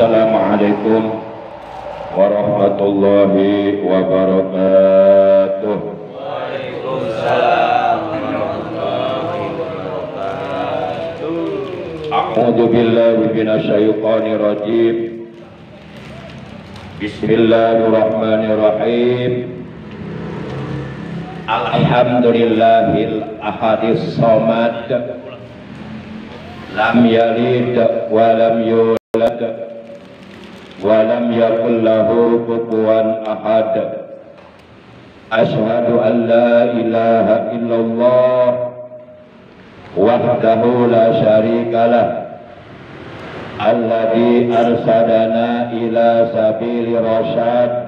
Assalamualaikum warahmatullahi wabarakatuh. Waalaikumsalam warahmatullahi wabarakatuh. A'udzu billahi minasyaitonir rajim. Bismillahirrahmanirrahim. Alhamdulillahil ahadis samad. Lam yalid wa lam yulad wa lam yakul lahu kufuwan ahad. Asyhadu an la ilaha illallah wahdahu la syarikalah alladzi arsadana ila sabili rasyad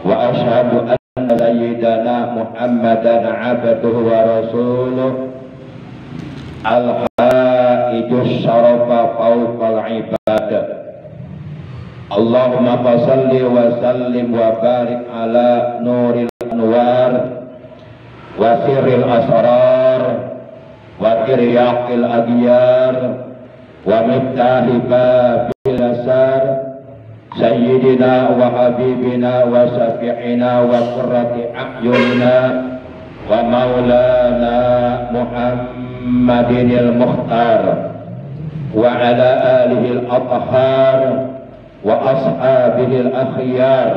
wa asyhadu anna sayyidana Muhammadan abduhu wa rasuluh al-haijus syarafa fawqal ibadah. Allahumma salli wa sallim wa barik ala nuril anwar wa sirril asrar wa tiryaqil aghyar wa miftahi babil asar sayyidina wa habibina wa syafi'ina wa qurrati a'yunina wa maulana Muhammadinil Mukhtar wa ala alihil athhar wa ashabihil akhyar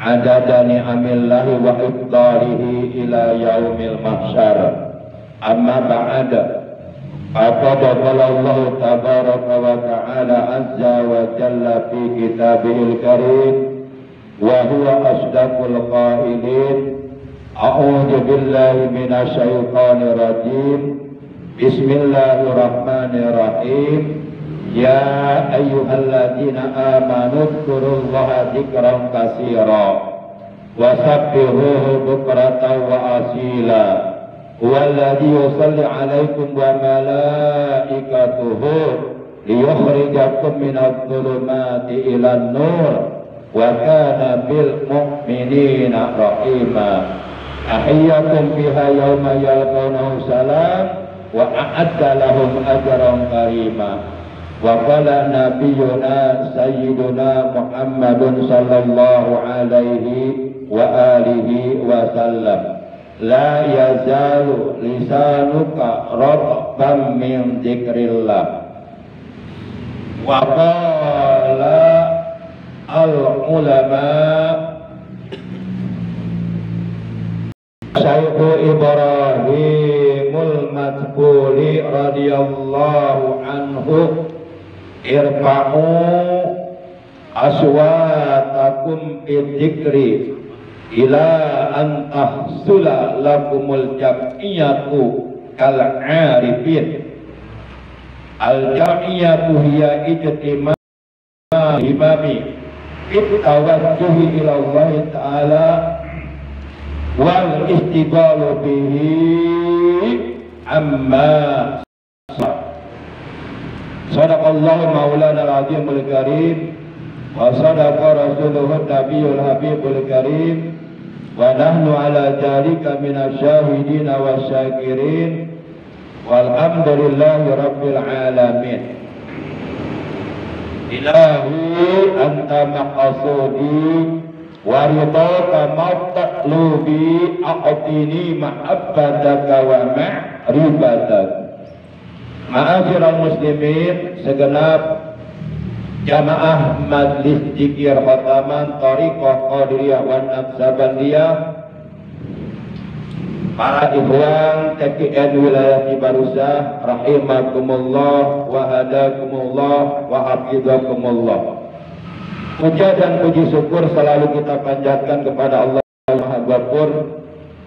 adada ni'amillahi wa ibdalihi ila yaumil mahsyar. Amma ba'da, faqad qala Allah tabaraka wa ta'ala azza wa jalla fi kitabihil karim wa huwa asdaqul qailin. A'udzu billahi minasy syaithanir rajim. Bismillahirrahmanirrahim. Ya ayyuhalladzina amanu dzkurullaha dzikran katsira wa sabbihuhu bukratan wa asila. Huwallazi yusalli 'alaikum wa malaikatuhu liyukhrijakum minadh-dhulumati ilan nur wa kana bil mu'minina rahima. Tahiyyatum fiha yawma yalqawnahu salam wa a'adda lahum ajran karima. Wa qala nabiyyuna sayyiduna Muhammadun sallallahu alaihi wa alihi wa sallam, la yazalu lisanuka ratban min dzikrillah. Wa qala al ulama Syekhu Ibrahimul Matbuli radhiyallahu anhu, irfa'u aswatakum bidzikri ila an tahsula lakumul jam'iyatu kal 'arifin. Al jam'iyatu hiya ijtima' imami fit tawajjuhi ila Allah ta'ala wal istiqalu bihi amma sadaqallahu maulana al-azimul karim wa sadaqa rasuluhu nabiyul habibul karim wa nahnu ala dhalika minasyahidin wa syakirin walhamdulillahi rabbil alamin. Ilahi anta maqasudi waridaka matlubi aqtini ma'abbadaka wa ma'ribadak. Ma'asyiral muslimin, segenap jamaah majlis zikir khataman Thariqah Qadiriyah wa Naqsabandiyah, para ikhwan TKN wilayah Cibarusah rahimakumullah wa hadakumullah wa hafizakumullah. Puja dan puji syukur selalu kita panjatkan kepada Allah Maha Ghafur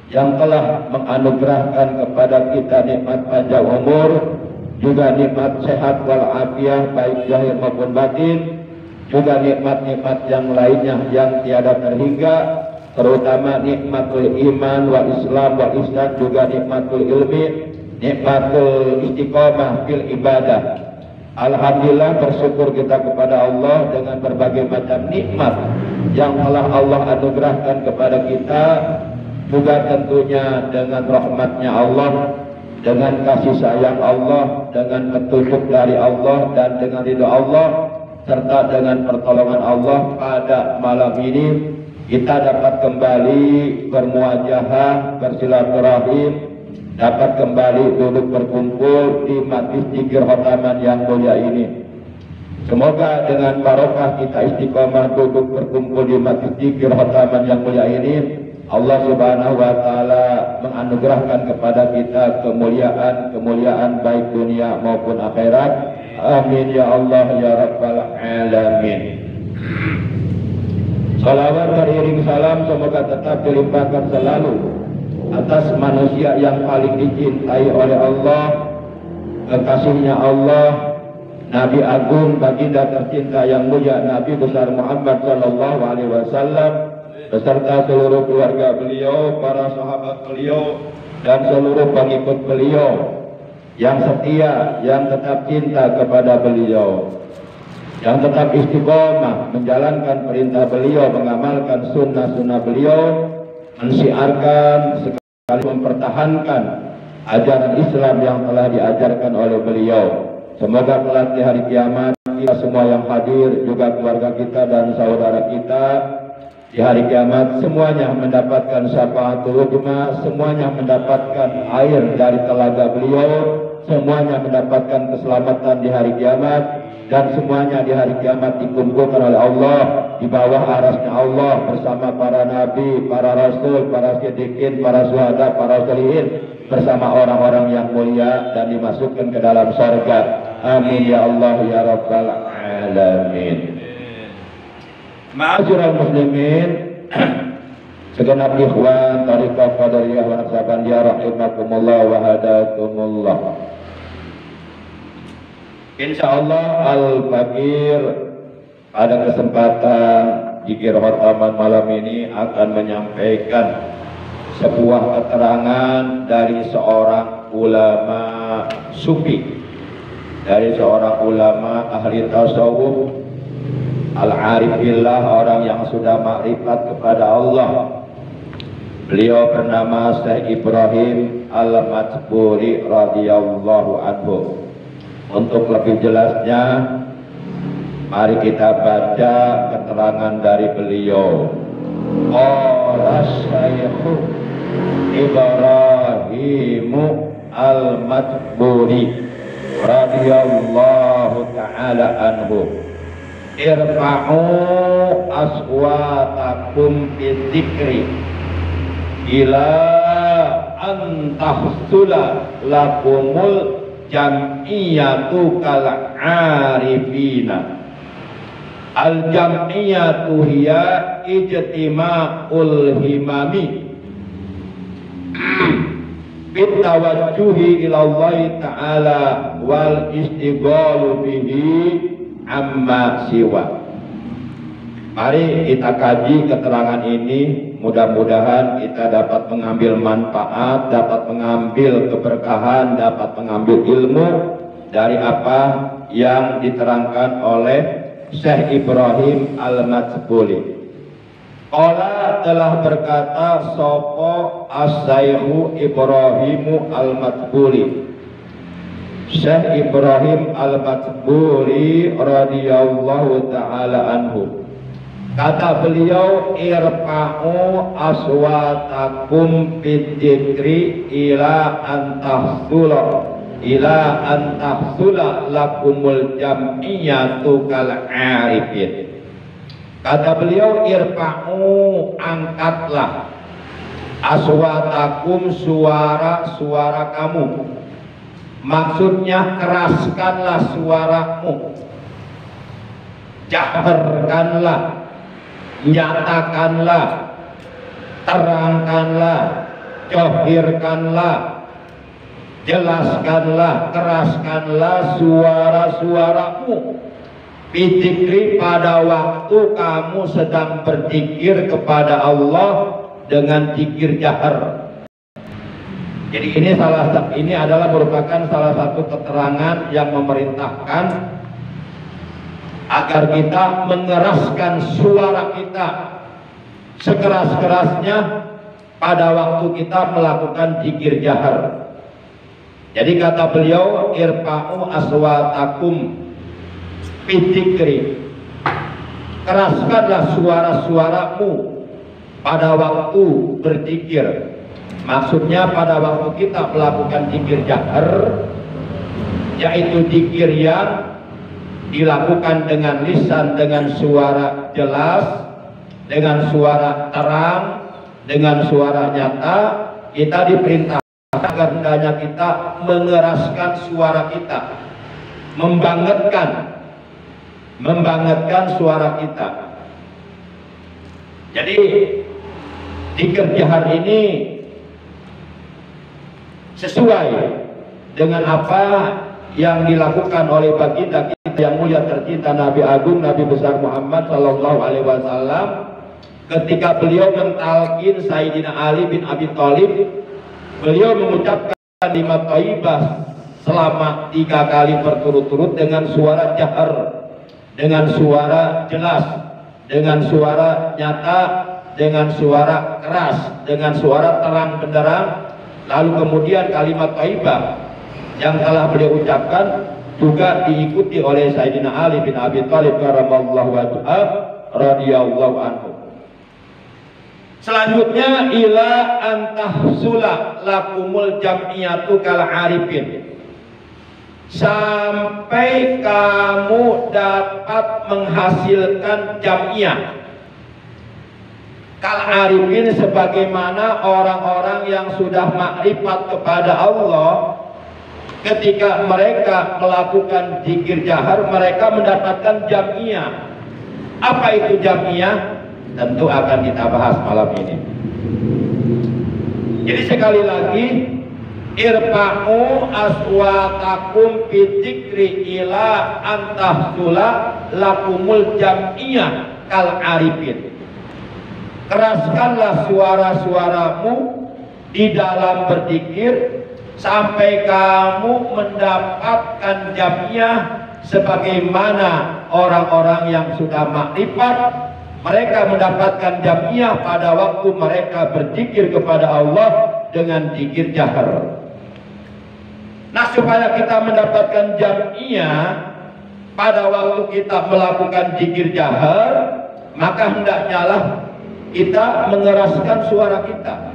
yang telah menganugerahkan kepada kita nikmat panjang umur, juga nikmat sehat walafiat baik zahir maupun batin, juga nikmat-nikmat yang lainnya yang tiada terhingga, terutama nikmatul iman wal islam wal ihsan, juga nikmatul ilmi, nikmatul istiqamah fil ibadah. Alhamdulillah, bersyukur kita kepada Allah dengan berbagai macam nikmat yang telah Allah anugerahkan kepada kita, juga tentunya dengan rahmatnya Allah, dengan kasih sayang Allah, dengan petunjuk dari Allah, dan dengan ridha Allah serta dengan pertolongan Allah pada malam ini kita dapat kembali bermuajahah, bersilaturahim, dapat kembali duduk berkumpul di majlis zikir khotaman yang mulia ini. Semoga dengan barokah kita istiqomah duduk berkumpul di majlis zikir khotaman yang mulia ini, Allah Subhanahu wa taala menganugerahkan kepada kita kemuliaan baik dunia maupun akhirat. Amin ya Allah ya rabbal alamin. Salawat beriring salam semoga tetap dilimpahkan selalu atas manusia yang paling dicintai oleh Allah, kekasihnya Allah, Nabi Agung baginda tercinta yang mulia Nabi besar Muhammad sallallahu alaihi wasallam beserta seluruh keluarga beliau, para sahabat beliau, dan seluruh pengikut beliau yang setia, yang tetap cinta kepada beliau, yang tetap istiqomah menjalankan perintah beliau, mengamalkan sunnah-sunnah beliau, mensiarkan sekali mempertahankan ajaran Islam yang telah diajarkan oleh beliau. Semoga kelak di hari kiamat kita semua yang hadir, juga keluarga kita dan saudara kita, di hari kiamat semuanya mendapatkan syafaatul uzma, semuanya mendapatkan air dari telaga beliau, semuanya mendapatkan keselamatan di hari kiamat, dan semuanya di hari kiamat dikumpulkan oleh Allah di bawah arasnya Allah bersama para nabi, para rasul, para siddiqin, para syuhada, para sholihin, bersama orang-orang yang mulia dan dimasukkan ke dalam surga. Amin ya Allah ya rabbal alamin. Ma'asyiral muslimin, segenap ikhwan tariqah qadariyah wa naqsabandiyah rahimakumullah wa hadakumullah. Insyaallah Al-Fakir pada kesempatan zikir khotaman malam ini akan menyampaikan sebuah keterangan dari seorang ulama sufi, dari seorang ulama ahli tasawuf, al-arif billah, orang yang sudah makrifat kepada Allah. Beliau bernama Syekh Ibrahim Al-Majburi radhiyallahu anhu. Untuk lebih jelasnya, mari kita baca keterangan dari beliau. Qala Syekh Ibrahim Al-Majburi radhiyallahu ta'ala anhu, irfa'u aswatakum bidzikri ila an tahsula lakumul jam'iyatu kal arifina. Al jam'iyatu hiya ijtima'ul himami bitawajjuhi ila Allah ta'ala wal istighalu bihi amma siwa. Mari kita kaji keterangan ini, mudah-mudahan kita dapat mengambil manfaat, dapat mengambil keberkahan, dapat mengambil ilmu dari apa yang diterangkan oleh Syekh Ibrahim Al-Majburi. Qala telah berkata sopo as-Syekhu Ibrahimu Al-Majburi, Syekh Ibrahim Al-Majburi radhiyallahu ta'ala anhu, kata beliau, irfa'u aswatakum bidzikri ila antahsula lakumul jam'iyatu kal arifin. Kata beliau, irfa'u, angkatlah, aswatakum, suara-suara kamu. Maksudnya keraskanlah suaramu, jaharkanlah, nyatakanlah, terangkanlah, johirkanlah, jelaskanlah, keraskanlah suara-suaramu bidzikri, pada waktu kamu sedang berzikir kepada Allah dengan zikir jahar. Jadi ini adalah merupakan salah satu keterangan yang memerintahkan agar kita mengeraskan suara kita sekeras-kerasnya pada waktu kita melakukan zikir jahar. Jadi kata beliau, irfa'u aswatakum fidzikri, keraskanlah suara-suaramu pada waktu berzikir. Maksudnya pada waktu kita melakukan zikir jahar, yaitu zikir yang dilakukan dengan lisan, dengan suara jelas, dengan suara terang, dengan suara nyata. Kita diperintahkan agar hendaknya kita mengeraskan suara kita, membangkitkan suara kita. Jadi zikir jahar ini sesuai dengan apa yang dilakukan oleh baginda kita yang mulia tercinta Nabi Agung Nabi besar Muhammad Sallallahu Alaihi Wasallam ketika beliau mentalkin Sayyidina Ali bin Abi Thalib. Beliau mengucapkan kalimat thayyibah selama 3 kali berturut-turut dengan suara jahar, dengan suara jelas, dengan suara nyata, dengan suara keras, dengan suara terang benderang. Lalu kemudian kalimat thayyibah yang telah beliau ucapkan juga diikuti oleh Sayyidina Ali bin Abi Thalib karramallahu wajhah radhiyallahu anhu. Selanjutnya ila antahsula lakumul jam'iyatu kal arifin, sampai kamu dapat menghasilkan jam'iyah kal arifin, sebagaimana orang-orang yang sudah makrifat kepada Allah. Ketika mereka melakukan zikir jahar, mereka mendapatkan jam'iyah. Apa itu jam'iyah? Tentu akan kita bahas malam ini. Jadi sekali lagi, irfa'u aswatakum fidzikri ila antahsula lakumul jam'iyah kal arifin. Keraskanlah suara-suaramu di dalam berzikir sampai kamu mendapatkan jam'iyah sebagaimana orang-orang yang sudah makrifat. Mereka mendapatkan jam'iyah pada waktu mereka berzikir kepada Allah dengan zikir jahar. Nah, supaya kita mendapatkan jam'iyah pada waktu kita melakukan zikir jahar, maka hendaknya lah kita mengeraskan suara kita.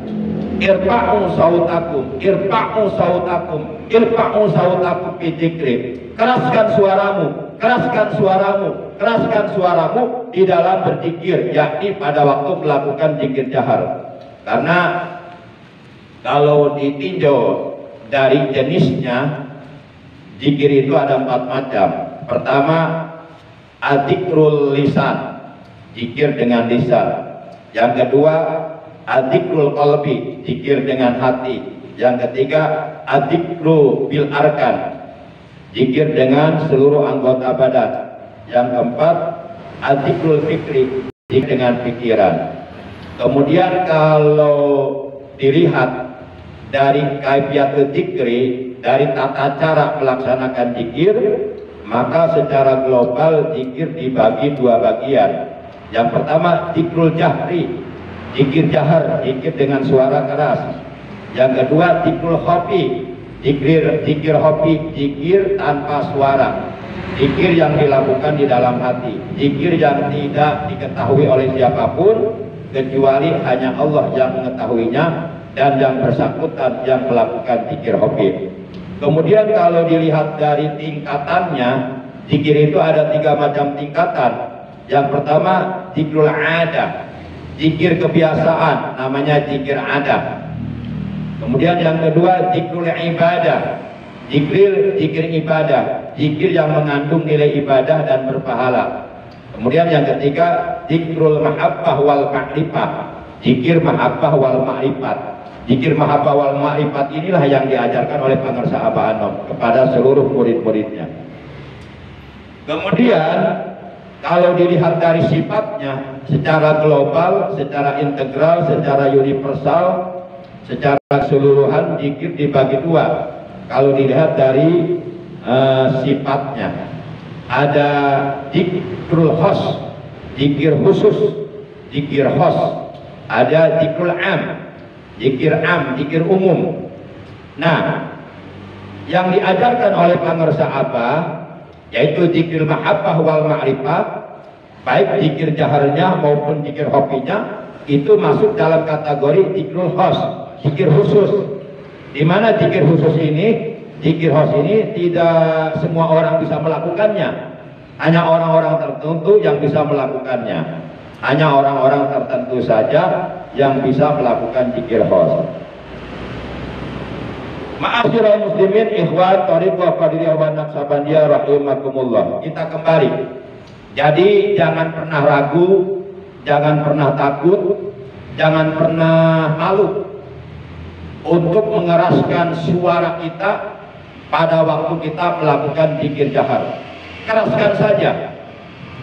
Irfa'u sautakum, irfa'u sautakum, irfa'u sautakum fi dzikri. Keraskan suaramu, keraskan suaramu, keraskan suaramu di dalam berzikir, yakni pada waktu melakukan zikir jahar. Karena kalau ditinjau dari jenisnya, zikir itu ada 4 macam. Pertama, adzikrul lisan, zikir dengan lisan. Yang kedua, adzikrul qalbi, zikir dengan hati. Yang ketiga, adzikru bil arkan, zikir dengan seluruh anggota badan. Yang keempat, adzikrul fikri, zikir dengan pikiran. Kemudian kalau dilihat dari kaifiyat zikri, dari tata cara melaksanakan zikir, maka secara global zikir dibagi 2 bagian. Yang pertama, zikrul jahri, zikir jahar, zikir dengan suara keras. Yang kedua, zikrul khofi, zikir khofi, zikir tanpa suara, zikir yang dilakukan di dalam hati, zikir yang tidak diketahui oleh siapapun kecuali hanya Allah yang mengetahuinya dan yang bersangkutan yang melakukan zikir khofi. Kemudian kalau dilihat dari tingkatannya, zikir itu ada 3 macam tingkatan. Yang pertama, zikrul ada, zikir kebiasaan, namanya zikir ada. Kemudian yang kedua, zikrul ibadah, zikir ibadah, zikir yang mengandung nilai ibadah dan berpahala. Kemudian yang ketiga, zikrul mahabbah wal ma'rifah, zikir mahabbah wal ma'rifat. Zikir mahabbah wal ma'rifat inilah yang diajarkan oleh Pangersa Abah Anom kepada seluruh murid-muridnya. Kemudian kalau dilihat dari sifatnya secara global, secara integral, secara universal, secara keseluruhan, zikir dibagi 2. Kalau dilihat dari sifatnya, ada zikrul khos, zikir khusus, zikir khos. Ada zikrul am, zikir umum. Nah, yang diajarkan oleh Pangersa Abah yaitu zikir mahabbah wal ma'rifah, baik zikir jaharnya maupun zikir hofinya, itu masuk dalam kategori zikrul khas, zikir khusus. Di mana zikir khusus ini, zikir khas ini tidak semua orang bisa melakukannya, hanya orang-orang tertentu yang bisa melakukannya, hanya orang-orang tertentu saja yang bisa melakukan zikir khas. Ma'asyiral muslimin, ikhwan thariqah qadiriyah wa naqsabandiyah rahimakumullah. Kita kembali. Jadi jangan pernah ragu, jangan pernah takut, jangan pernah malu untuk mengeraskan suara kita pada waktu kita melakukan zikir jahar. Keraskan saja.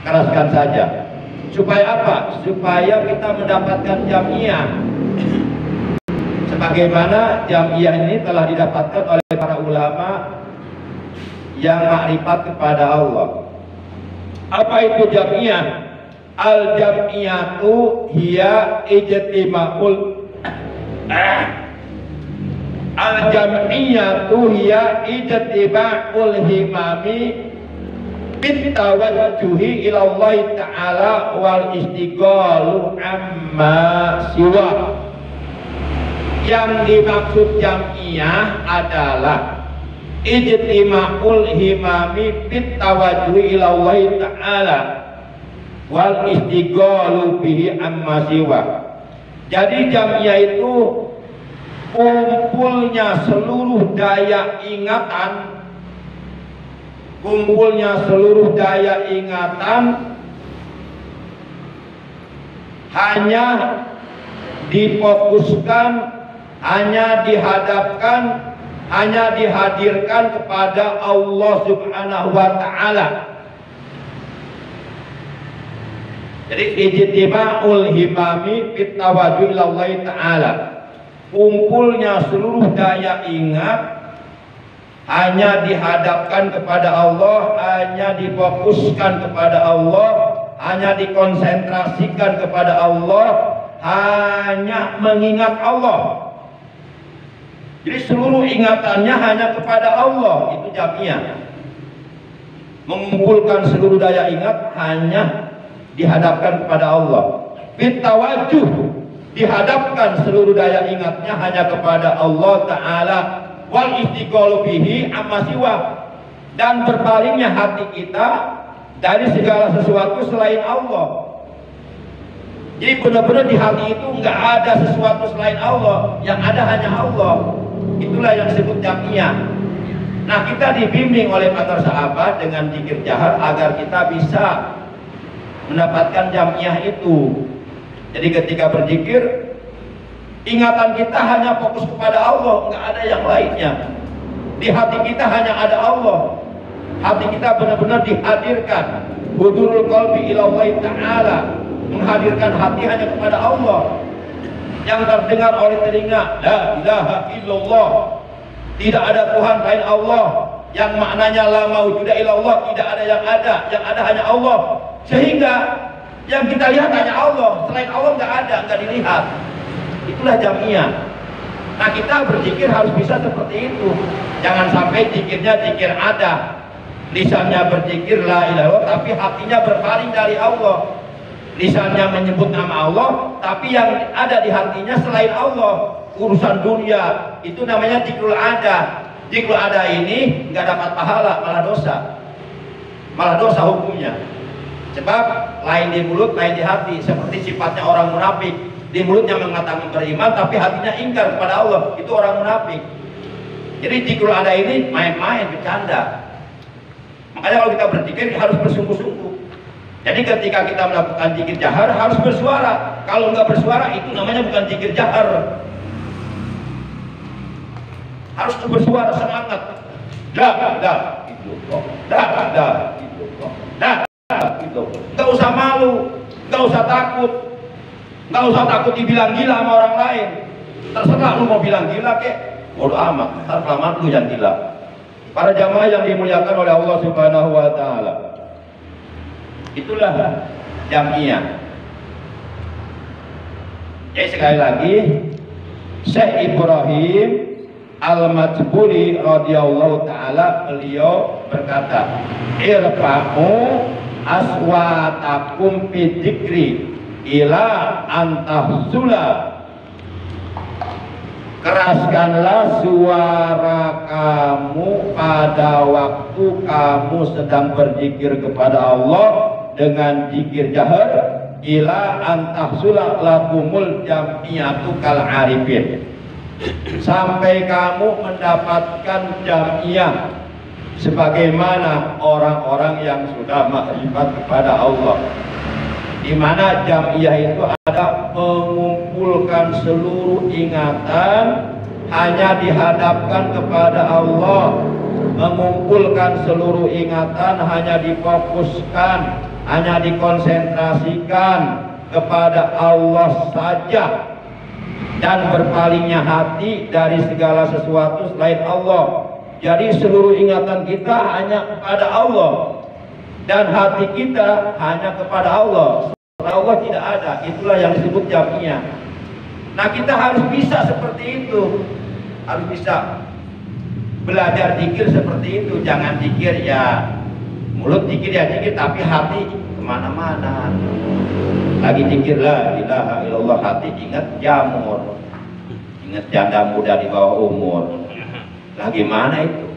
Keraskan saja. Supaya apa? Supaya kita mendapatkan jamiah. Sebagaimana jamiah ini telah didapatkan oleh para ulama yang makrifat kepada Allah. Apa itu jamiah? Al jamiyatu hiya ijtima'ul al jamiyatu hiya ijtima'ul himami bitawajjuhi ila Allah ta'ala wal istighalu amma siwa. Yang dimaksud jamiyah adalah ijtima'ul himami bitawajjuhi ila Allah ta'ala wal istighalu bihi amma siwa. Jadi jamiyah itu kumpulnya seluruh daya ingatan, kumpulnya seluruh daya ingatan hanya difokuskan, hanya dihadapkan, hanya dihadirkan kepada Allah Subhanahu wa ta'ala. Jadi ijtima'ul himami bitawajjuh ila Allah ta'ala, kumpulnya seluruh daya ingat hanya dihadapkan kepada Allah, hanya difokuskan kepada Allah, hanya dikonsentrasikan kepada Allah, hanya mengingat Allah. Jadi seluruh ingatannya hanya kepada Allah, itu jamiah. Mengumpulkan seluruh daya ingat hanya dihadapkan kepada Allah. Bitawajjuh, dihadapkan seluruh daya ingatnya hanya kepada Allah Ta'ala. Wal istighalu bihi amma siwa, dan berpalingnya hati kita dari segala sesuatu selain Allah. Jadi benar-benar di hati itu nggak ada sesuatu selain Allah, yang ada hanya Allah. Itulah yang disebut jamiah. Nah, kita dibimbing oleh para sahabat dengan zikir jahar agar kita bisa mendapatkan jamiah itu. Jadi ketika berzikir, ingatan kita hanya fokus kepada Allah, nggak ada yang lainnya. Di hati kita hanya ada Allah. Hati kita benar-benar dihadirkan. Hudurul qalbi ila Allah Ta'ala, menghadirkan hati hanya kepada Allah. Yang terdengar oleh telinga, la ilaha illallah, tidak ada Tuhan lain Allah. Yang maknanya la maujuda illallah, tidak ada, yang ada hanya Allah. Sehingga yang kita lihat hanya Allah, selain Allah nggak ada, nggak dilihat. Itulah jamiah. Nah, kita berzikir harus bisa seperti itu. Jangan sampai zikirnya zikir ada, lisannya berzikir la ilaha illallah, tapi hatinya berpaling dari Allah. Lisannya menyebut nama Allah, tapi yang ada di hatinya selain Allah, urusan dunia. Itu namanya zikrul ada. Zikrul ada ini nggak dapat pahala, malah dosa. Malah dosa hukumnya. Sebab lain di mulut, lain di hati. Seperti sifatnya orang munafik. Di mulutnya mengatakan beriman, tapi hatinya ingkar kepada Allah. Itu orang munafik. Jadi zikrul ada ini main-main, bercanda. Makanya kalau kita berzikir harus bersungguh-sungguh. Jadi ketika kita melakukan zikir jahar harus bersuara. Kalau nggak bersuara itu namanya bukan zikir jahar. Harus bersuara semangat. Dah, itu kok. Dah, itu kok. Dah, itu. Nggak usah malu, nggak usah takut, nggak usah takut dibilang gila sama orang lain. Terserah lu mau bilang gila kek, bodo amat. Ntar kelamaan lu yang gila. Para jamaah yang dimuliakan oleh Allah Subhanahu wa Ta'ala. Itulah jamiah. Jadi sekali lagi, Syekh Ibrahim Al-Majburi radhiyallahu taala, beliau berkata, irfa'u aswatakum bidzikri ila antahsula, keraskanlah suara kamu pada waktu kamu sedang berzikir kepada Allah dengan zikir jahar, ila antahsula lakumul jam'iyatu kal arifin, sampai kamu mendapatkan jam'iyah sebagaimana orang-orang yang sudah makrifat kepada Allah, di mana jam'iyah itu ada mengumpulkan seluruh ingatan hanya dihadapkan kepada Allah, mengumpulkan seluruh ingatan hanya difokuskan, hanya dikonsentrasikan kepada Allah saja, dan berpalingnya hati dari segala sesuatu selain Allah. Jadi seluruh ingatan kita hanya kepada Allah dan hati kita hanya kepada Allah. Selain Allah tidak ada. Itulah yang disebut jam'iyah. Nah, kita harus bisa seperti itu. Harus bisa belajar zikir seperti itu. Jangan zikir ya mulut, zikir ya zikir, tapi hati kemana-mana. Lagi zikir la ilaha illallah, hati ingat jamur, ingat janda muda di bawah umur. Lah gimana itu?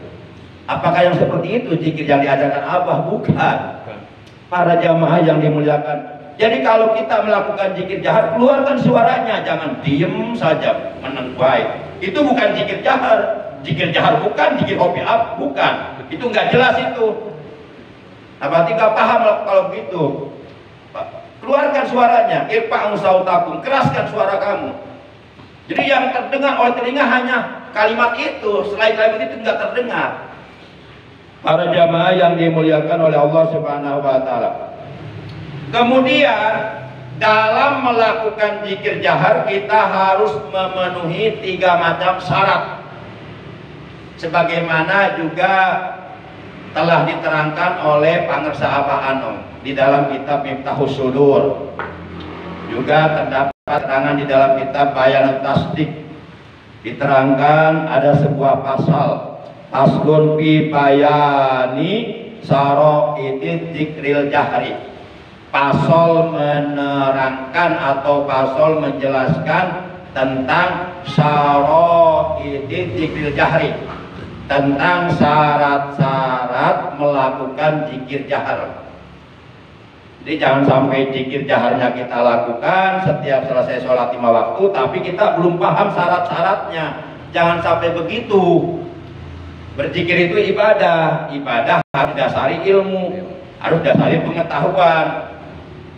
Apakah yang seperti itu zikir yang diajarkan Abah? Bukan. Para jamaah yang dimuliakan. Jadi kalau kita melakukan zikir jahar, keluarkan suaranya, jangan diem saja menengkuai. Itu bukan zikir jahar. Zikir jahar bukan, zikir hobi up bukan. Itu nggak jelas itu. Nah, berarti nggak paham kalau begitu. Keluarkan suaranya, irfa'u sautakum, keraskan suara kamu. Jadi yang terdengar oleh telinga hanya kalimat itu, selain kalimat itu tidak terdengar. Para jamaah yang dimuliakan oleh Allah Subhanahu wa taala. Kemudian dalam melakukan zikir jahar kita harus memenuhi 3 macam syarat. Sebagaimana juga telah diterangkan oleh Pangersa Abah Anom di dalam kitab Miftahus Sudur. Juga terdapat keterangan di dalam kitab Bayanut Tasdik, diterangkan ada sebuah pasal, paslun fi bayani saraiti dzikril jahri, pasal menerangkan atau pasal menjelaskan tentang saraiti dzikril jahri, tentang syarat-syarat melakukan zikir jahar. Jadi jangan sampai zikir jaharnya kita lakukan setiap selesai sholat 5 waktu, tapi kita belum paham syarat-syaratnya. Jangan sampai begitu. Berzikir itu ibadah. Ibadah harus dasari ilmu, harus dasari pengetahuan.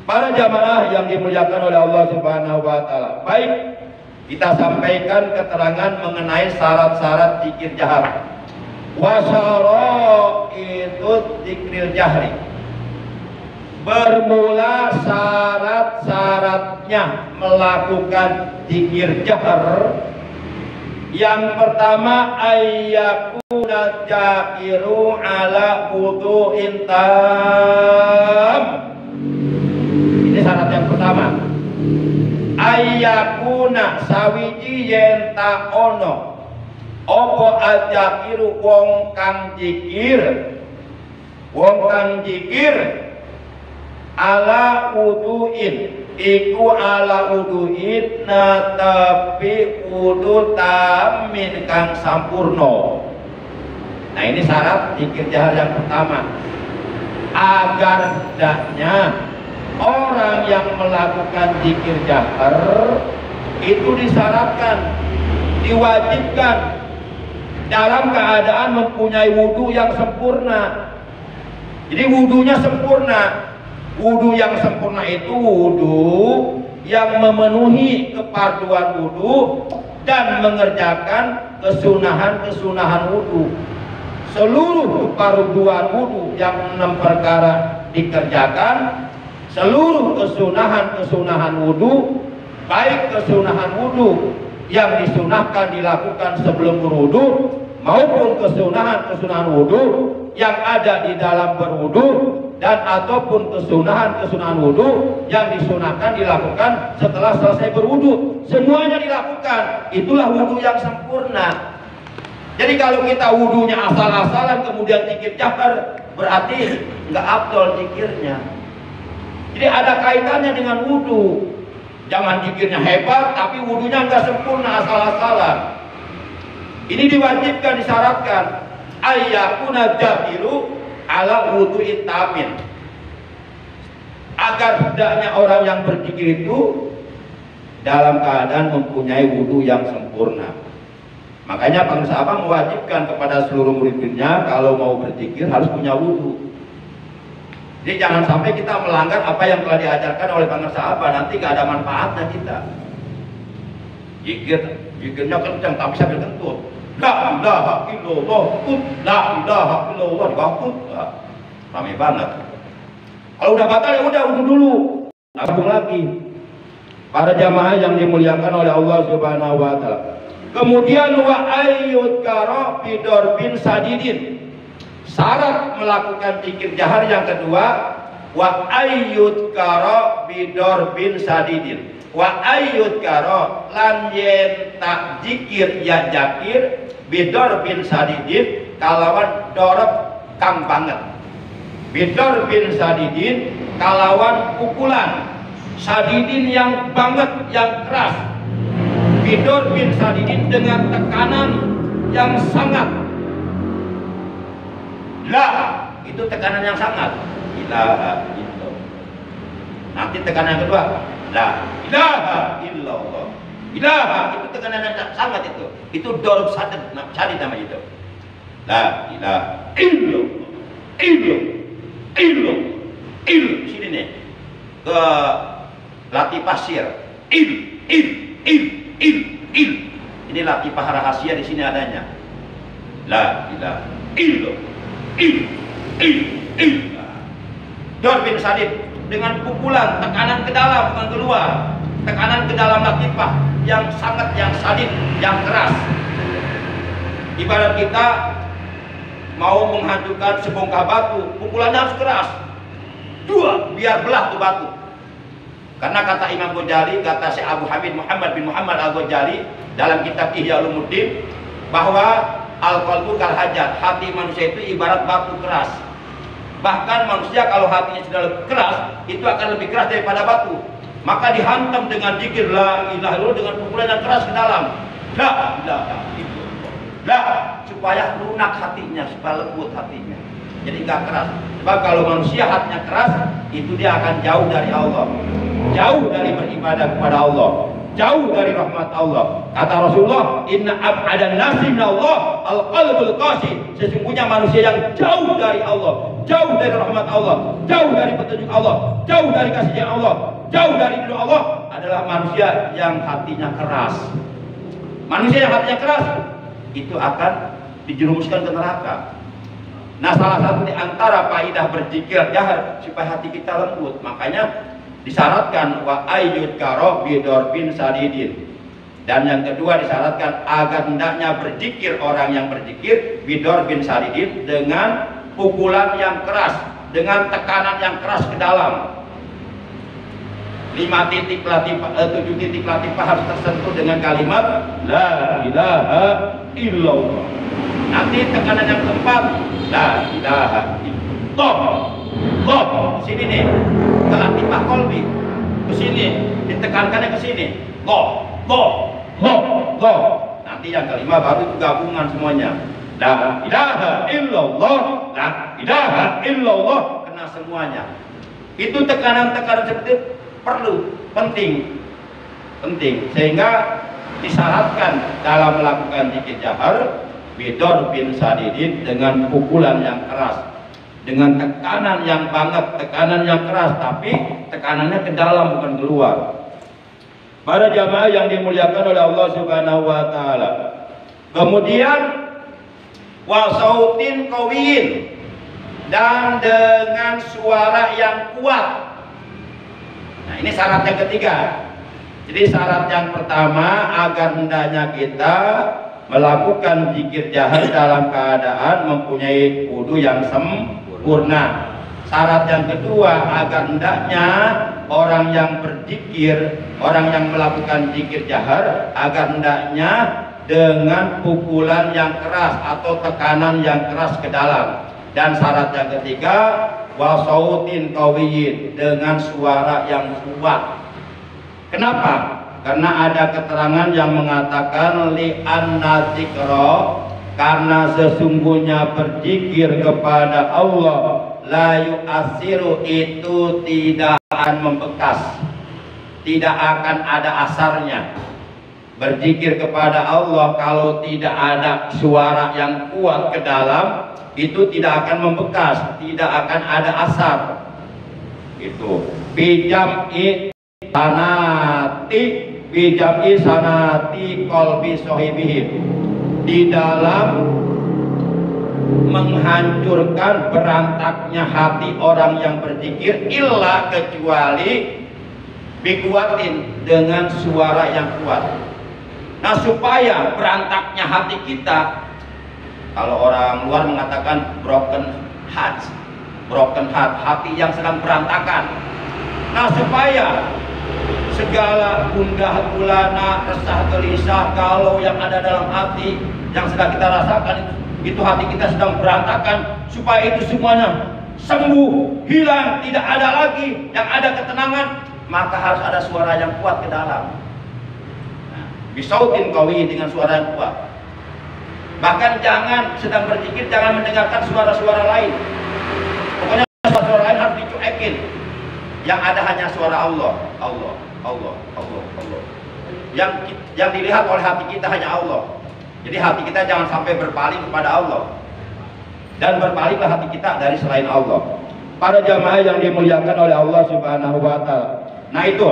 Para jamaah yang dimuliakan oleh Allah Subhanahu wa taala. Baik, kita sampaikan keterangan mengenai syarat-syarat zikir jahar. Wa syaraitu dzikril jahri. Bermula syarat-syaratnya melakukan zikir jahar. Yang pertama, ayyakuna jakiru ala wudu'in tam. Ini syarat yang pertama. Ayyakuna sawiji yen ta ono apa ajakiru wong kang zikir, wong kang zikir ala wudu'in, iku ala wudu'in tapi wudu tamin kang sampurno. Nah, ini syarat zikir jahar yang pertama. Agar hendaknya orang yang melakukan zikir jahar itu disyaratkan, diwajibkan dalam keadaan mempunyai wudu yang sempurna. Jadi wudunya sempurna. Wudu yang sempurna itu wudu yang memenuhi keparduan wudu dan mengerjakan kesunahan-kesunahan wudu. Seluruh keparduan wudu yang 6 perkara dikerjakan, seluruh kesunahan-kesunahan wudu, baik kesunahan wudu yang disunahkan dilakukan sebelum berwudu maupun kesunahan-kesunahan wudu yang ada di dalam berwudu, dan ataupun kesunahan-kesunahan wudu yang disunahkan dilakukan setelah selesai berwudu, semuanya dilakukan. Itulah wudu yang sempurna. Jadi kalau kita wudunya asal-asalan kemudian zikir jahar, berarti nggak afdol zikirnya. Jadi ada kaitannya dengan wudu. Jangan zikirnya hebat tapi wudunya nggak sempurna, asal-asalan. Ini diwajibkan, disyaratkan ayyakuna jahilu ala wudu'it tamin, agar hendaknya orang yang berzikir itu dalam keadaan mempunyai wudu yang sempurna. Makanya Bang Sahabat mewajibkan kepada seluruh murid-muridnya kalau mau berzikir harus punya wudu. Jadi jangan sampai kita melanggar apa yang telah diajarkan oleh Bang Sahabat, nanti gak ada manfaatnya kita. Zikirnya kencang tapi sambil kentut. La ilaha illallah, la ilaha illallah, dibakut. Ramai banget. Kalau udah batal ya udah wudu dulu. Nabung lagi. Para jamaah yang dimuliakan oleh Allah Subhanahu wa taala. Kemudian wa ayyud karo bidor bin sadidin. Syarat melakukan zikir jahar yang kedua, wa ayyud karo bidor bin sadidin. Wa ayyud karo lan yen tak zikir ya jakir bidor bin sadidin kalawan dorob kang banget. Bidor bin sadidin kalawan pukulan sadidin yang banget, yang keras. Bidor bin sadidin dengan tekanan yang sangat. La, itu tekanan yang sangat. Ilaha illallah. Nanti tekanan yang kedua, la ilaha illallah. Ilaha itu tekanan yang sangat itu. Itu dorob sadid nama itu. La ilaha illallah. Il sini nih ke latih pasir. Il. Ini latifah rahasia di sini adanya. La ilaha illallah. Dor bin sadid dengan pukulan, tekanan ke dalam bukan keluar, tekanan ke dalam latifah yang sangat, yang sadid, yang keras. Ibarat kita mau menghancurkan sebongkah batu, pukulannya harus keras. Dua, biar belah tuh batu. Karena kata Imam Ghazali, kata Syekh Abu Hamid Muhammad bin Muhammad Al-Ghazali dalam kitab Ihya Ulumuddin, bahwa al-qalbu kal hajat, hati manusia itu ibarat batu keras. Bahkan manusia kalau hatinya sudah lebih keras, itu akan lebih keras daripada batu. Maka dihantam dengan zikir la ilaha illallah, dengan pukulan yang keras ke dalam. La ilaha illallah. La, supaya lunak hatinya, supaya lembut hatinya. Jadi nggak keras. Sebab kalau manusia hatinya keras, itu dia akan jauh dari Allah, jauh dari beribadah kepada Allah, jauh dari rahmat Allah. Kata Rasulullah, inna ab'adan nasi minallah al-qalbul qasi. Sesungguhnya manusia yang jauh dari Allah, jauh dari rahmat Allah, jauh dari petunjuk Allah, jauh dari kasih Allah, jauh dari ridho Allah adalah manusia yang hatinya keras. Manusia yang hatinya keras itu akan dijerumuskan ke neraka. Nah, salah satu di antara faidah berzikir jahar supaya hati kita lembut. Makanya disyaratkan wa ayyud karo bidor bin sadidin. Dan yang kedua disyaratkan agar hendaknya berzikir orang yang berzikir bidor bin sadidin dengan pukulan yang keras, dengan tekanan yang keras ke dalam. 7 titik latifah harus tersentuh dengan kalimat la ilaha illallah. Nanti tekanan yang keempat la ilaha illallah. Loh, sini nih, ke latifah kolbi, ke sini, ditekankannya ke sini. Loh. Nanti yang kelima baru itu gabungan semuanya. La ilaha illallah, la ilaha illallah, kena semuanya. Itu tekanan-tekanan seperti itu perlu, penting, sehingga disyaratkan dalam melakukan zikir jahar bidor bin sadidin dengan pukulan yang keras, dengan tekanan yang banget, tekanan yang keras, tapi tekanannya ke dalam bukan keluar. Para jamaah yang dimuliakan oleh Allah Subhanahu wa taala. Kemudian wasautin qawiyin, dan dengan suara yang kuat. Nah, ini syarat yang ketiga. Jadi syarat yang pertama agar hendaknya kita melakukan zikir jahar dalam keadaan mempunyai wudu yang sempurna. Syarat yang kedua agar hendaknya orang yang berzikir, orang yang melakukan zikir jahar, agar hendaknya dengan pukulan yang keras atau tekanan yang keras ke dalam. Dan syarat yang ketiga, wasautin qawiyin, dengan suara yang kuat. Kenapa? Karena ada keterangan yang mengatakan li'anna dzikra, karena sesungguhnya berzikir kepada Allah la yu'asiru, itu tidak akan membekas, tidak akan ada asarnya. Berzikir kepada Allah kalau tidak ada suara yang kuat ke dalam, itu tidak akan membekas, tidak akan ada asar. Itu bijam'i sanati qalbi sahibihi, di dalam menghancurkan berantaknya hati orang yang berzikir, illa kecuali bikuatin, dengan suara yang kuat. Nah, supaya berantaknya hati kita, kalau orang luar mengatakan broken heart, hati yang sedang berantakan. Nah, supaya segala gundah gulana, resah gelisah, kalau yang ada dalam hati yang sedang kita rasakan itu hati kita sedang berantakan, supaya itu semuanya sembuh, hilang, tidak ada lagi, yang ada ketenangan, maka harus ada suara yang kuat ke dalam. Bisautin qawi, dengan suara yang kuat. Bahkan jangan sedang berzikir jangan mendengarkan suara-suara lain. Pokoknya suara-suara lain harus dicuekin. Yang ada hanya suara Allah, Allah, Allah, Allah, Allah. Yang dilihat oleh hati kita hanya Allah. Jadi hati kita jangan sampai berpaling kepada Allah. Dan berpalinglah hati kita dari selain Allah. Para jamaah yang dimuliakan oleh Allah Subhanahu wa taala. Nah, itu.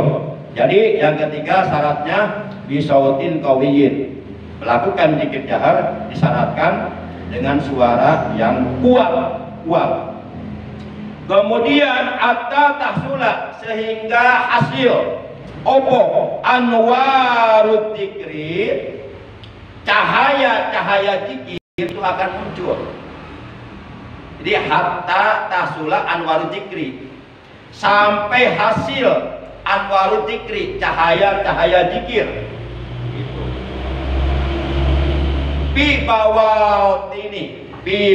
Jadi yang ketiga syaratnya bisautin qawiyin, melakukan zikir jahar disyaratkan dengan suara yang kuat. Kemudian atta tahsula, sehingga hasil opo anwarut dzikri, cahaya zikir itu akan muncul. Jadi hatta tahsula anwarut dzikri, sampai hasil anwarut dzikri, cahaya zikir. Bi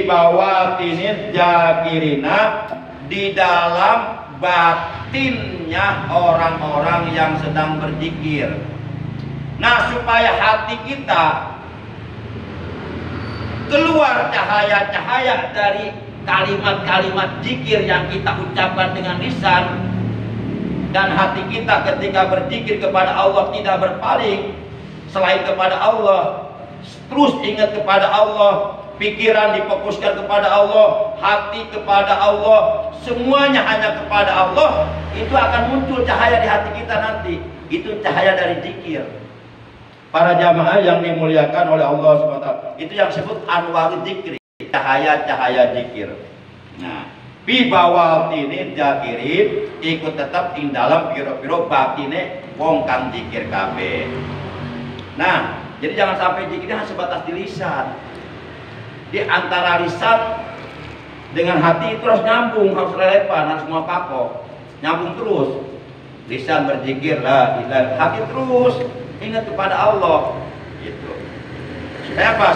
bawatini zakirina, di dalam batinnya orang-orang yang sedang berzikir. Nah, supaya hati kita keluar cahaya-cahaya dari kalimat-kalimat zikir yang kita ucapkan dengan lisan, dan hati kita ketika berzikir kepada Allah tidak berpaling selain kepada Allah, terus ingat kepada Allah, pikiran difokuskan kepada Allah, hati kepada Allah, semuanya hanya kepada Allah, itu akan muncul cahaya di hati kita nanti. Itu cahaya dari zikir. Para jamaah yang dimuliakan oleh Allah SWT, itu yang disebut anwarul zikri, cahaya zikir. Nah, bi bawatini zakirin, ikut tetap ing dalam piro-piro batine wong kang zikir kabeh. Nah, jadi jangan sampai zikirnya hanya sebatas di lisan. Di antara lisan dengan hati itu harus nyambung, harus relevan, harus semua pakok, nyambung terus. Lisan berzikir la ilaha, hati terus ingat kepada Allah. Gitu. Supaya apa?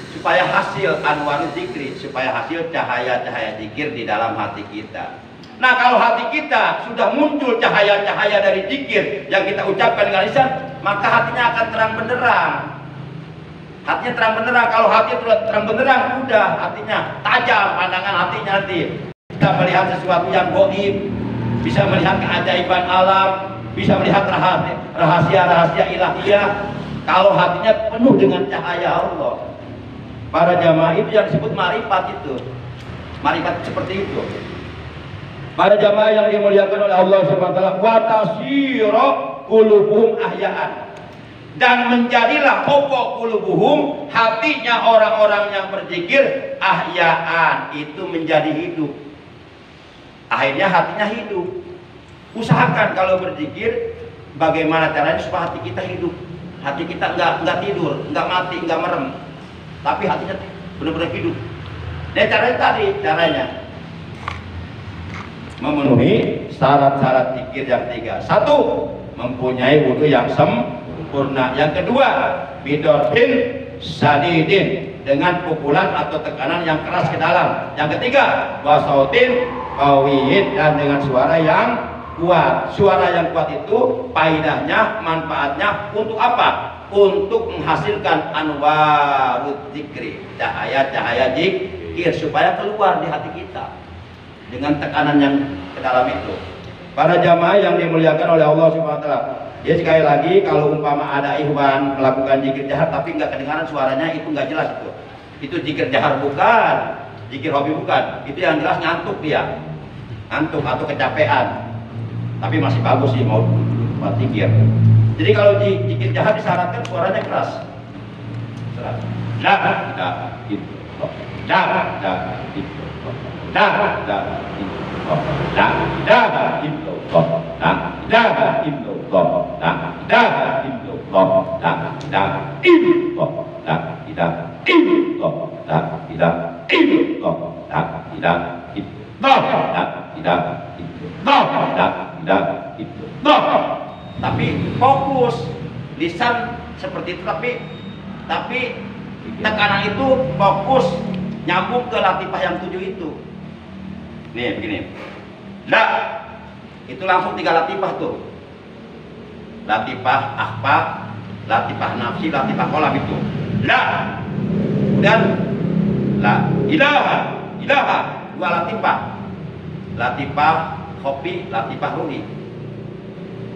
Supaya hasil anwarul zikri, supaya hasil cahaya zikir di dalam hati kita. Nah, kalau hati kita sudah muncul cahaya dari zikir yang kita ucapkan dengan lisan, maka hatinya akan terang benderang. Hatinya terang benderang. Kalau hati terang benderang, udah hatinya tajam pandangan hatinya nanti. Bisa melihat sesuatu yang gaib, bisa melihat keajaiban alam, bisa melihat rahasia ilahiyah. Kalau hatinya penuh dengan cahaya Allah. Para jamaah itu yang disebut marifat itu. Marifat seperti itu. Para jamaah yang dimuliakan oleh Allah Subhanahu wa taala, wa tasira qulubuhum ahya'an. Dan menjadilah pokok qulubuhum, hatinya orang-orang yang berzikir, ahya'an, itu menjadi hidup. Akhirnya hatinya hidup. Usahakan kalau berzikir, bagaimana caranya supaya hati kita hidup. Hati kita enggak tidur, enggak mati, enggak merem, tapi hatinya benar-benar hidup. Dan caranya memenuhi syarat-syarat zikir yang 3. 1, mempunyai wudu yang sempurna. Yang kedua, bidorfin sadidin, dengan pukulan atau tekanan yang keras ke dalam. Yang ketiga, wasautin qawiyin, dan dengan suara yang kuat. Suara yang kuat itu faedahnya, manfaatnya untuk apa? Untuk menghasilkan anwarut zikri, cahaya-cahaya zikir, supaya keluar di hati kita dengan tekanan yang ke dalam itu. Para jamaah yang dimuliakan oleh Allah Subhanahu wa taala. Dia sekali lagi, kalau umpama ada ikhwan melakukan zikir jahar tapi nggak kedengaran suaranya, itu nggak jelas itu. Itu zikir jahar bukan, zikir hobi bukan. Itu yang jelas ngantuk dia, ngantuk atau kecapean. Tapi masih bagus sih mau buat zikir. Jadi kalau zikir jahar disyaratkan suaranya keras. Tapi fokus lisan seperti itu, tapi tekanan itu fokus nyambung ke latifah yang 7 itu. Nih begini, la itu langsung 3 latifah tuh, latifah akhfa, latifah nafsi, latifah kolam itu. La dan la ilaha, 2 latifah, latifah khofi, latifah ruhi.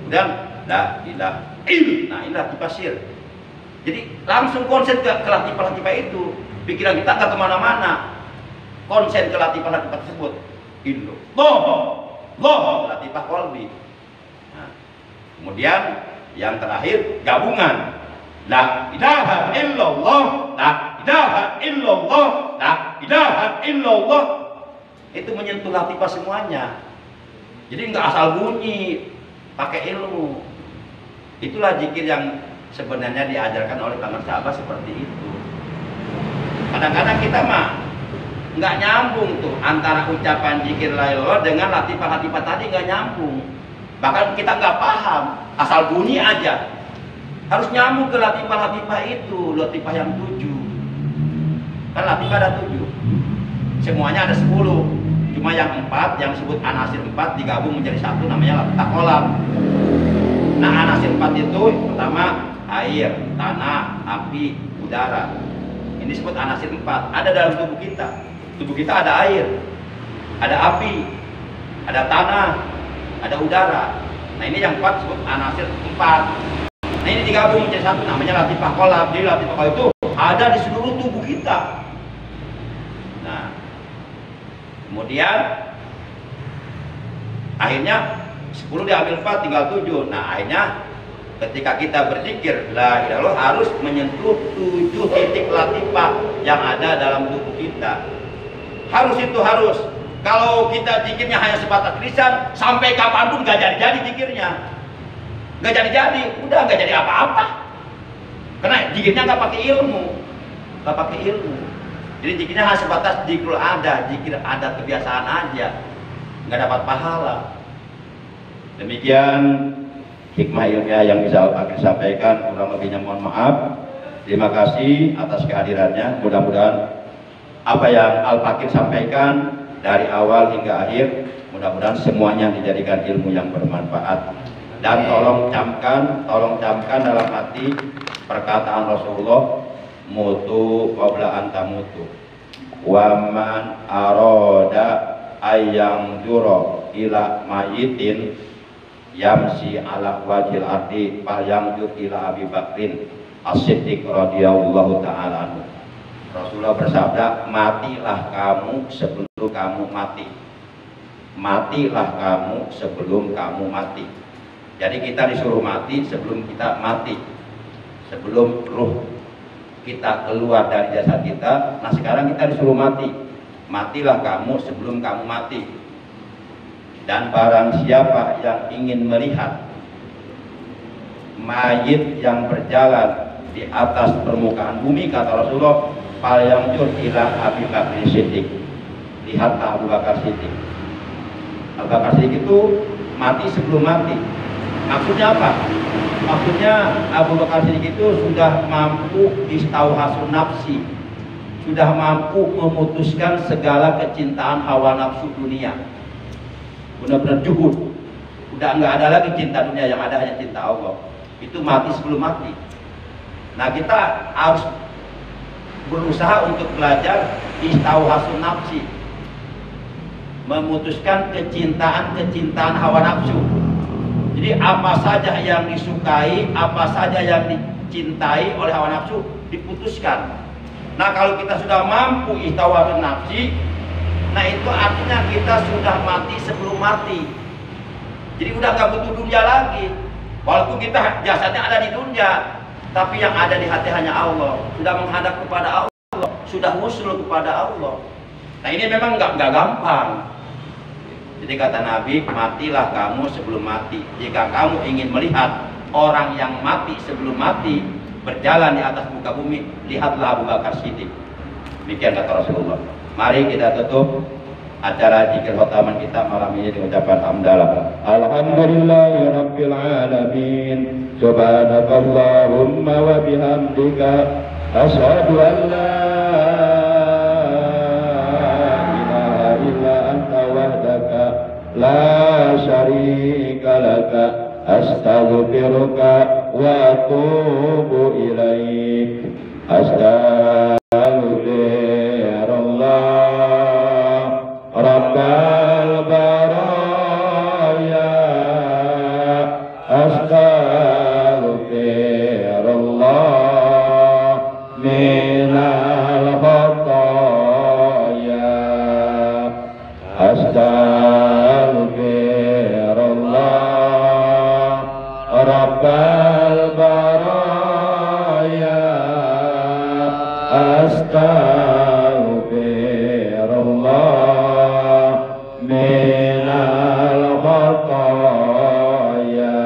Dan la ilaha il, nah ini latifah sir. Jadi langsung konsen ke latifah-latifah itu, pikiran kita nggak kemana-mana, konsen ke latifah-latifah tersebut. Loh, latifah qalbi. Nah, kemudian yang terakhir gabungan, la ilaha illallah, la ilaha illallah, la ilaha illallah. Itu menyentuh latifah semuanya. Jadi nggak asal bunyi, pakai ilmu. Itulah zikir yang sebenarnya diajarkan oleh para sahabat seperti itu. Kadang-kadang kita mah nggak nyambung tuh antara ucapan zikir la ilaha illallah dengan latifah-latifah tadi, nggak nyambung. Bahkan kita nggak paham, asal bunyi aja. Harus nyambung ke latifah-latifah itu, latifah yang 7. Kan latifah ada 7. Semuanya ada 10. Cuma yang 4, yang disebut anasir 4 digabung menjadi satu, namanya latifah kolam. Nah, anasir 4 itu pertama air, tanah, api, udara. Ini disebut anasir 4. Ada dalam tubuh kita. Tubuh kita ada air, ada api, ada tanah, ada udara. Nah, ini yang 4 disebut anasir 4. Nah, ini digabung menjadi satu, namanya latifah kolam. Jadi latifah kolam itu ada di seluruh tubuh kita. Nah, kemudian akhirnya 10 diambil 4, tinggal 7. Nah, akhirnya ketika kita berzikir la ilaha illallah harus menyentuh 7 titik latifah yang ada dalam tubuh kita. Harus. Kalau kita zikirnya hanya sebatas lisan, sampai kapanpun gak jadi zikirnya. Gak jadi, udah gak jadi apa-apa. Karena zikirnya gak pakai ilmu. Jadi zikirnya hanya sebatas zikir ada kebiasaan aja, nggak dapat pahala. Demikian hikmah ilmiah yang bisa Al-Fakir sampaikan, kurang lebihnya mohon maaf. Terima kasih atas kehadirannya. Mudah-mudahan apa yang Al-Fakir sampaikan dari awal hingga akhir, mudah-mudahan semuanya dijadikan ilmu yang bermanfaat. Dan tolong camkan dalam hati perkataan Rasulullah, mutu qabla an tamutu, wa man arada ayyang juro ila mayitin yamsi ala wajil ardi falyamjur ila Abi Bakrin As-Siddiq radhiyallahu ta'ala anhu. Rasulullah bersabda, matilah kamu sebelum kamu mati. Matilah kamu sebelum kamu mati. Jadi kita disuruh mati sebelum kita mati, sebelum ruh kita keluar dari jasad kita. Nah, sekarang kita disuruh mati. Matilah kamu sebelum kamu mati. Dan barang siapa yang ingin melihat mayit yang berjalan di atas permukaan bumi, kata Rasulullah, falyamjur ila Abi Bakar Siddiq, lihatlah Abu Bakar Siddiq. Abu Bakar Siddiq itu mati sebelum mati. Maksudnya apa? Maksudnya Abu Bakar Siddiq itu sudah mampu istauhasun nafsi, sudah mampu memutuskan segala kecintaan hawa nafsu dunia. Benar-benar juhud, udah nggak ada lagi cinta dunia, yang ada hanya cinta Allah. Itu mati sebelum mati. Nah, kita harus berusaha untuk belajar istauhasun nafsi, memutuskan kecintaan hawa nafsu. Jadi apa saja yang disukai, apa saja yang dicintai oleh hawa nafsu diputuskan. Nah, kalau kita sudah mampu istauhasun nafsi, nah itu artinya kita sudah mati sebelum mati. Jadi udah nggak butuh dunia lagi. Walaupun kita jasadnya ada di dunia, tapi yang ada di hati hanya Allah. Sudah menghadap kepada Allah, sudah usul kepada Allah. Nah, ini memang nggak gampang. Jadi kata Nabi, matilah kamu sebelum mati. Jika kamu ingin melihat orang yang mati sebelum mati berjalan di atas muka bumi, lihatlah Abu Bakar Siddiq. Demikian kata Rasulullah. Mari kita tutup acara zikir khotaman kita malam ini dengan ucapan hamdalah. Alhamdulillahirabbil alamin. Subhanakallahumma wa bihamdika asyhadu an la ilaha illa anta wahdaka la syarika laka astaghfiruka wa atubu ilaik. Rabbal baraya astaghfirullah minal khataya astaghfirullah Rabbal baraya astaghfirullah minal khataya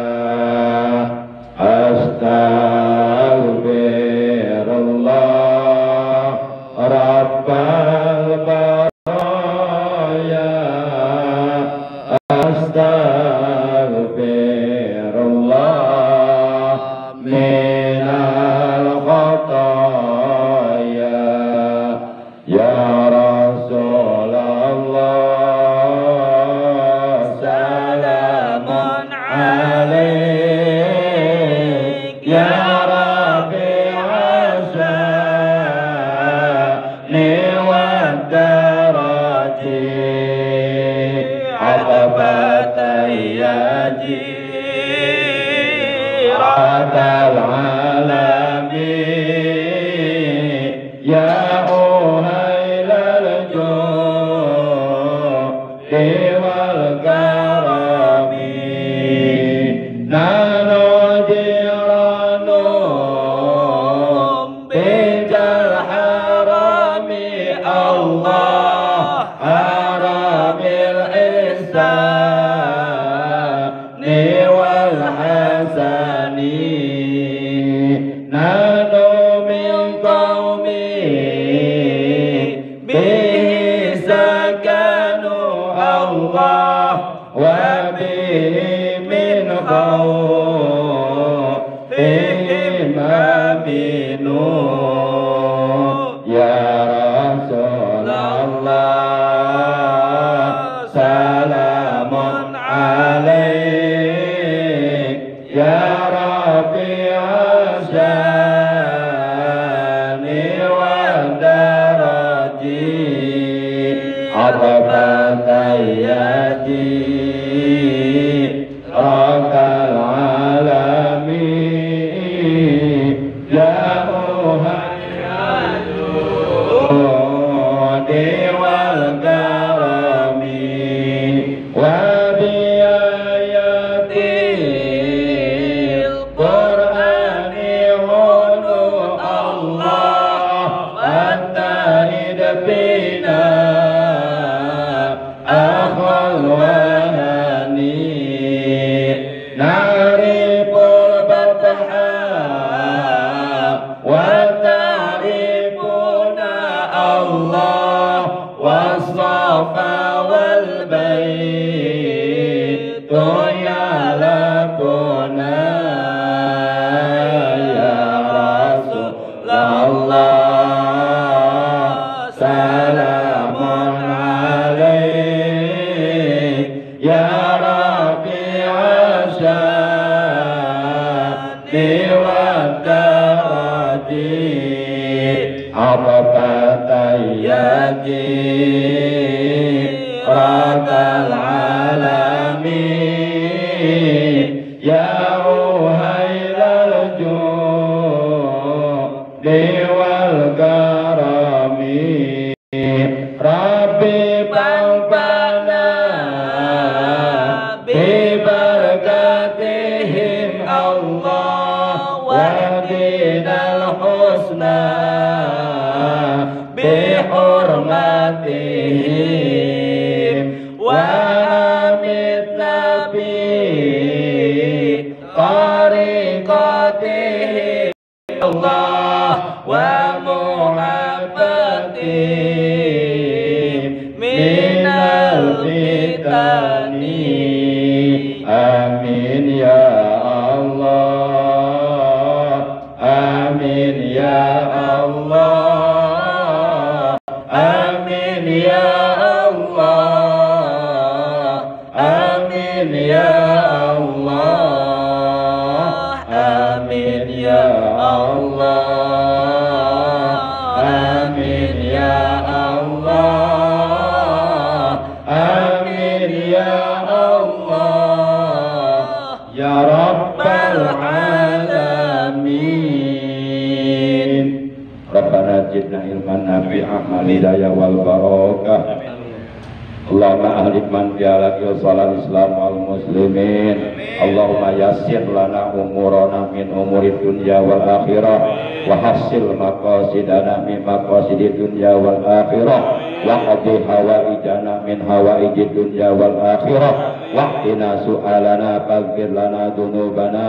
astaghfirullah rabbal baraya astaghfirullah minal khataya ya والبيت يا لكم Ababatayati Rakal alami Ya uhailal Dewal garami Rabbi bangkana Bibarakatihim Allah Wadinal husna Bihormatihim Wa amit nabi Tariqatihim Allah wa muhabbatihim minal fitani amin ya Allah amin ya Allah amin ya Allah amin ya Allah amin ya Allah amin ya Allah amin ya Allah ya rabbal alamin Rabbana zidna ilman nafi'an hidayah wal barakah Allahumma ahlik man bi'alaki salat islam wal muslimin Allahumma yassir lana umurana min umuri dunya wal akhirah wa hassil maqasidana min maqasidi dunya wal akhirah wa qadhi hawaijana min hawaiji dunya wal akhirah wa qina su'alana faghfir lana dunubana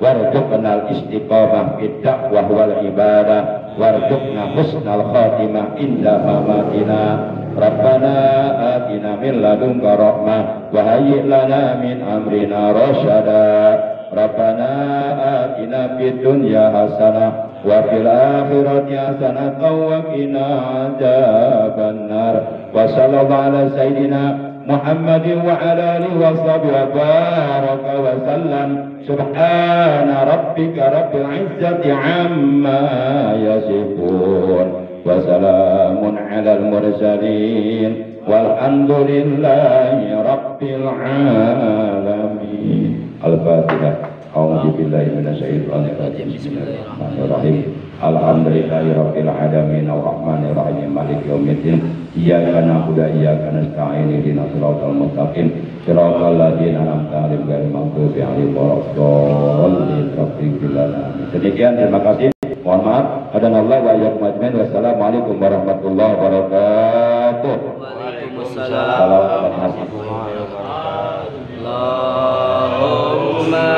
warzuqna al-istiqamah fid da'wah wal ibadah warzuqna husnal khatimah inda mamatina Rabbana atina min ladunka rahmah wa hayyi' lana min amrina rasyada Rabbana atina fid dunya hasanah wa fil akhirati hasanah wa qina adzabannar wa sallallahu ala sayyidina Muhammadin wa ala alihi wa sahbihi wa baraka wa sallam subhana rabbika rabbil izzati amma yasifun wa salamun alal mursalin walhamdulillahi rabbil alamin. Al-Fatihah. A'udzu billahi minasyaitonir rajim. Bismillahirrahmanirrahim. Alhamdulillahi rabbil alamin arrahmanir rahim maliki yaumiddin. Iyyaka na'budu wa iyyaka nasta'in ihdinas siratal mustaqim siratal ladzina an'amta 'alaihim ghairil maghdubi 'alaihim waladdallin. Demikian, terima kasih. Mohon maaf. Hadanallahu wa iyyakum ajmain. Wassalamualaikum warahmatullahi wabarakatuh. Waalaikumsalam warahmatullahi wabarakatuh. Allahumma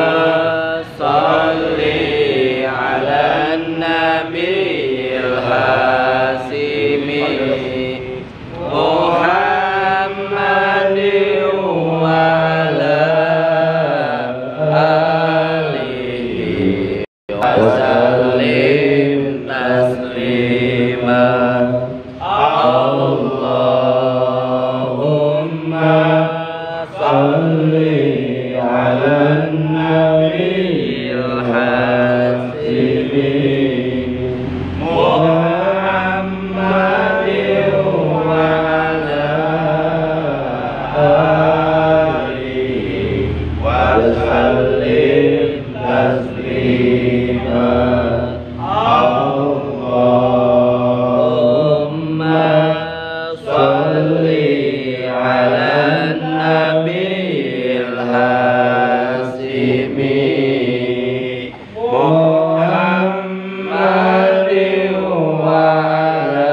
salli ala nabiyil hasimi Muhammadin wa ala alihi wa sallim taslima. Allahumma salli ala nabiyil hasimi Muhammadin wa ala alihi wa sallim taslima. Allahumma salli ala nabiyil hasimi Muhammadin wa ala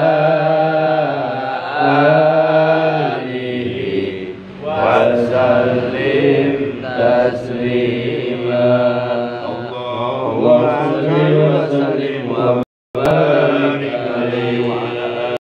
alihi wa sallim taslima.